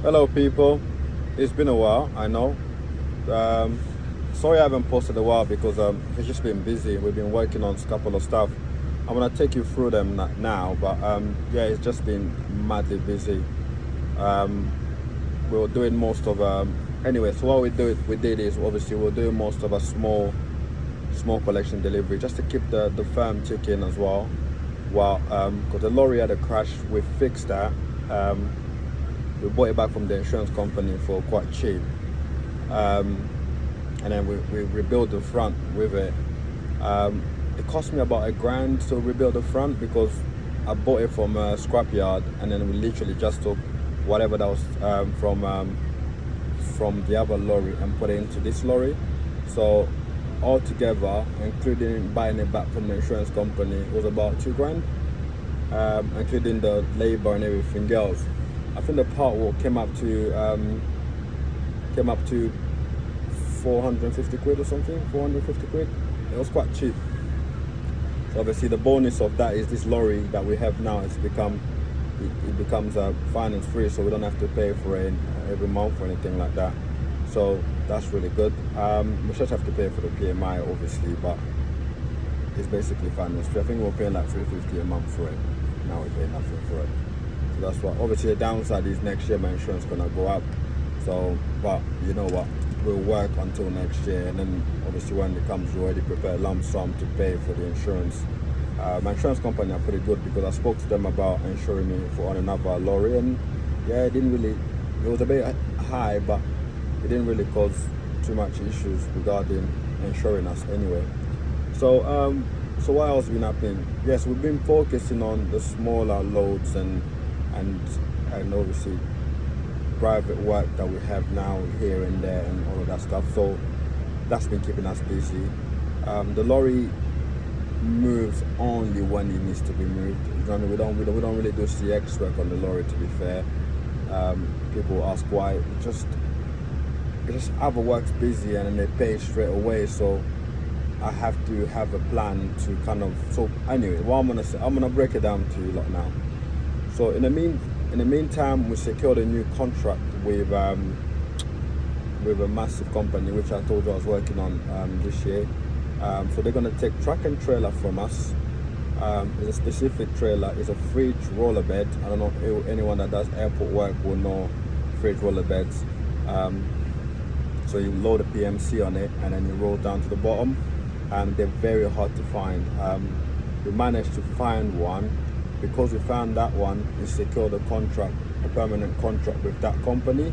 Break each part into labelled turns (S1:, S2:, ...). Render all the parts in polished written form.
S1: Hello, people. It's been a while, I know. Um, Sorry I haven't posted a while because it's just been busy. We've been working on a couple of stuff. I'm gonna take you through them now, but yeah, it's just been madly busy. Um, we were doing most of anyway. So what we did is obviously we're doing most of a small collection delivery just to keep the firm ticking as well. While because the lorry had a crash, we fixed that. Um, we bought it back from the insurance company for quite cheap. Um, and then we rebuilt the front with it. Um, it cost me about £1,000 to rebuild the front because I bought it from a scrapyard, and then we literally just took whatever that was from the other lorry and put it into this lorry. So altogether, including buying it back from the insurance company, it was about £2,000, including the labor and everything else. I think the part work came up to 450 quid or something, 450 quid. It was quite cheap. So obviously the bonus of that is this lorry that we have now it becomes finance free, so we don't have to pay for it every month or anything like that. So that's really good. We just have to pay for the PMI obviously, but it's basically finance free. I think we're paying like 350 a month for it. Now we pay nothing for it. So that's what. Obviously the downside is next year my insurance gonna go up. So, but you know what? We'll work until next year, and then obviously when it comes, we already prepare a lump sum to pay for the insurance. My insurance company are pretty good because I spoke to them about insuring me for on another lorry, and yeah, it didn't really. It was a bit high, but it didn't really cause too much issues regarding insuring us anyway. So what else has been happening? Yes, we've been focusing on the smaller loads and and obviously private work that we have now here and there and all of that stuff. So that's been keeping us busy. The lorry moves only when it needs to be moved. You know what I mean? We don't really do CX work on the lorry, to be fair. People ask why. It just other work's busy and then they pay straight away. So I have to have a plan to kind of. So anyway, what I'm gonna say, I'm gonna break it down to you lot now. So in the meantime, we secured a new contract with a massive company, which I told you I was working on this year. So they're gonna take truck and trailer from us. It's a specific trailer. It's a fridge roller bed. I don't know if anyone that does airport work will know fridge roller beds. So you load a PMC on it and then you roll down to the bottom, and they're very hard to find. We managed to find one. Because we found that one, we secured a permanent contract with that company.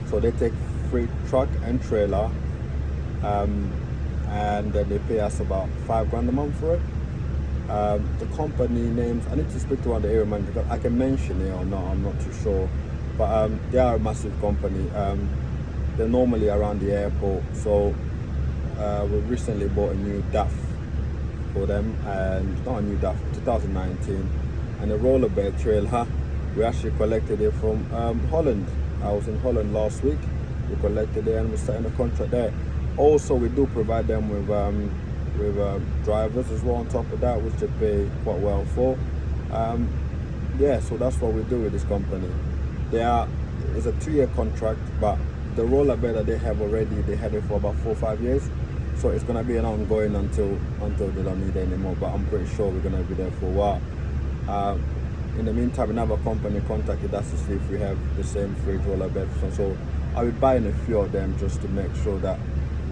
S1: So they take free truck and trailer, and then they pay us about £5,000 a month for it. The company names, I need to speak to one of the area managers. I can mention it or not, I'm not too sure. But they are a massive company. They're normally around the airport. So we recently bought a new DAF for them, and not a new DAF, 2019. And the rollerbed trailer, we actually collected it from Holland. I was in Holland last week. We collected it and we're starting a contract there. Also, we do provide them with drivers as well on top of that, which they pay quite well for. Yeah, so that's what we do with this company. It's a 2-year contract, but the rollerbed that they have already, they had it for about 4 or 5 years. So it's gonna be an ongoing until they don't need it anymore. But I'm pretty sure we're gonna be there for a while. In the meantime, another company contacted us to see if we have the same fridge roller beds. So I'll be buying a few of them just to make sure that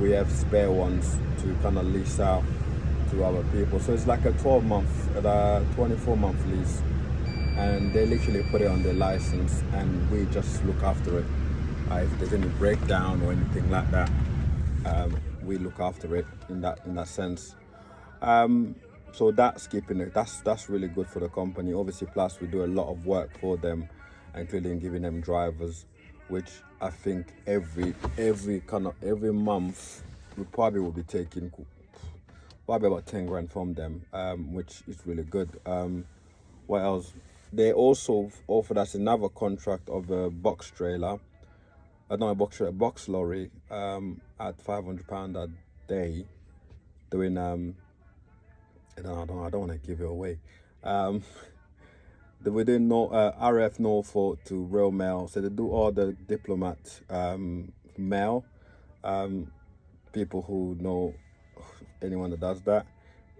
S1: we have spare ones to kind of lease out to other people. So it's like a 24-month lease, and they literally put it on their license, and we just look after it. If there's any breakdown or anything like that, we look after it in that sense. So that's keeping it. That's really good for the company. Obviously, plus we do a lot of work for them, including giving them drivers, which I think every month we probably will be taking probably about £10,000 from them, which is really good. What else? They also offered us another contract of a box trailer. Not a box trailer, a box lorry, at £500 a day, doing I don't want to give it away. we did no RF Norfolk to Royal Mail, so they do all the diplomat mail. People who know anyone that does that,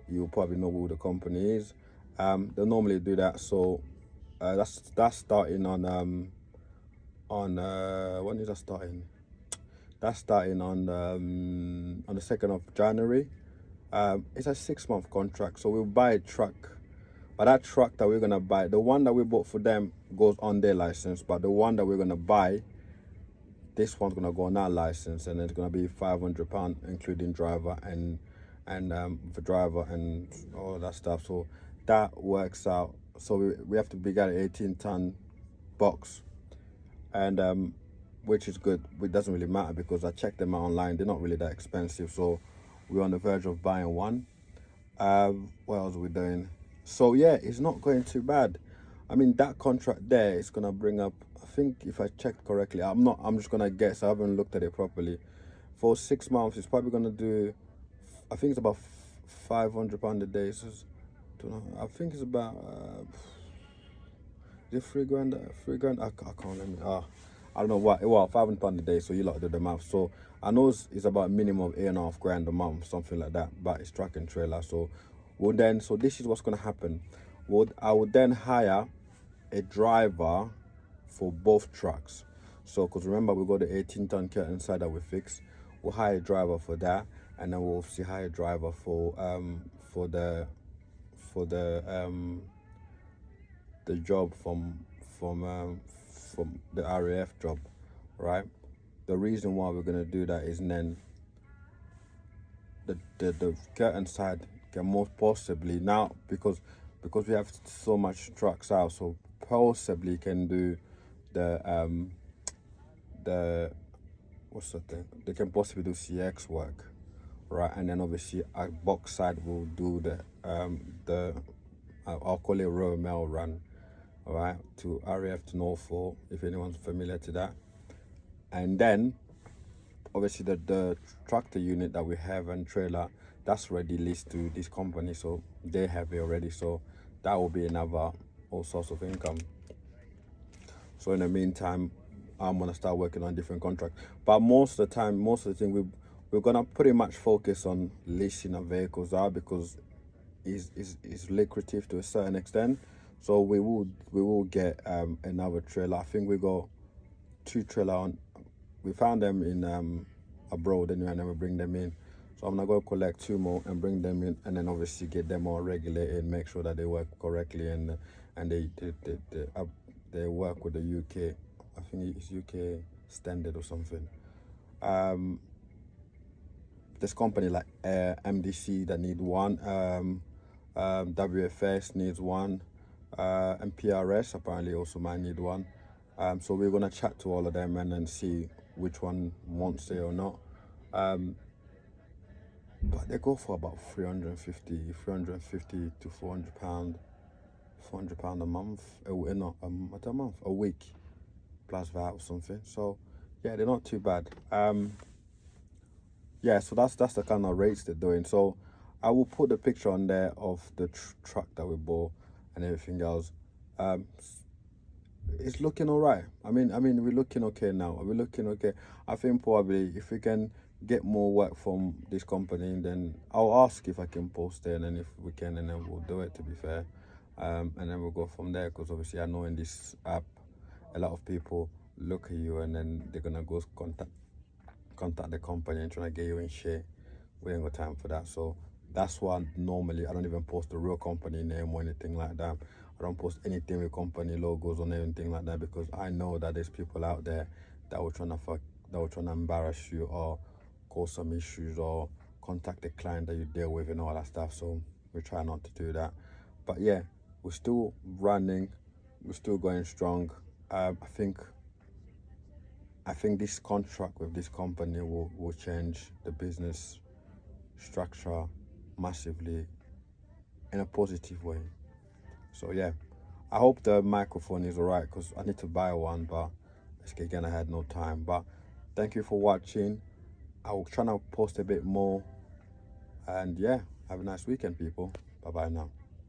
S1: you'll probably know who the company is. They normally do that. So that's starting on when is that starting? That's starting on the 2nd of January. It's a 6-month contract, so we'll buy a truck. But that truck that we're gonna buy, the one that we bought for them goes on their license, but the one that we're gonna buy, this one's gonna go on our license, and it's gonna be £500, including driver and the driver and all that stuff. So that works out. So we have to be at an 18-ton box, and which is good. It doesn't really matter because I checked them out online. They're not really that expensive. So we're on the verge of buying one. What else are we doing? So yeah, it's not going too bad. I mean, that contract there is gonna bring up, I think if I checked correctly, I'm just gonna guess, I haven't looked at it properly. For 6 months, it's probably gonna do, I think it's about £500 a day. So don't know, I think it's about, is it £3,000? £3,000? I can't remember. I don't know what. Well, £500 a day. So you lot do the math. So I know it's about a minimum of £8.5 a month, something like that. But it's truck and trailer. So so this is what's gonna happen. I would then hire a driver for both trucks. So because remember, we got the 18-ton curtain side that we fixed. We'll hire a driver for that, and then we'll obviously hire a driver for the job from the RAF job, right? The reason why we're gonna do that is then the curtain side can most possibly now, because we have so much trucks out, so possibly can do the what's the thing? They can possibly do CX work, right? And then obviously our box side will do I'll call it Royal Mail run, all right, to RAF to Norfolk, if anyone's familiar to that. And then obviously the tractor unit that we have and trailer, that's already leased to this company, so they have it already. So that will be another all sorts of income. So in the meantime, I'm gonna start working on different contracts. But most of the thing, we're gonna pretty much focus on leasing our vehicles out because it's lucrative to a certain extent. So we will get another trailer. I think we got 2 trailer on. We found them in abroad anyway, and then we bring them in. So I'm gonna go collect 2 more and bring them in, and then obviously get them all regulated, make sure that they work correctly, and they work with the UK. I think it's UK standard or something. This company like MDC that need one, WFS needs one, and PRS apparently also might need one. So we're gonna chat to all of them and then see which one wants it or not. But they go for about 350 to £400 a month. No, a month, a week, plus VAT or something. So yeah, they're not too bad. Yeah, so that's the kind of rates they're doing. So I will put the picture on there of the truck that we bought and everything else. It's looking all right. I mean, we're looking okay now. We're looking okay. I think probably if we can get more work from this company, then I'll ask if I can post it, and then if we can, and then we'll do it, to be fair. And then we'll go from there, because obviously I know in this app, a lot of people look at you and then they're gonna go contact the company and trying to get you in share. We ain't got time for that. So that's why normally I don't even post the real company name or anything like that. I don't post anything with company logos or anything like that, because I know that there's people out there that will trying to embarrass you or cause some issues or contact the client that you deal with and all that stuff. So we try not to do that. But yeah, we're still running, we're still going strong. I think this contract with this company will change the business structure massively in a positive way. So yeah, I hope the microphone is alright, because I need to buy one, but again I had no time. But thank you for watching. I will try to post a bit more, and yeah, have a nice weekend, people. Bye bye now.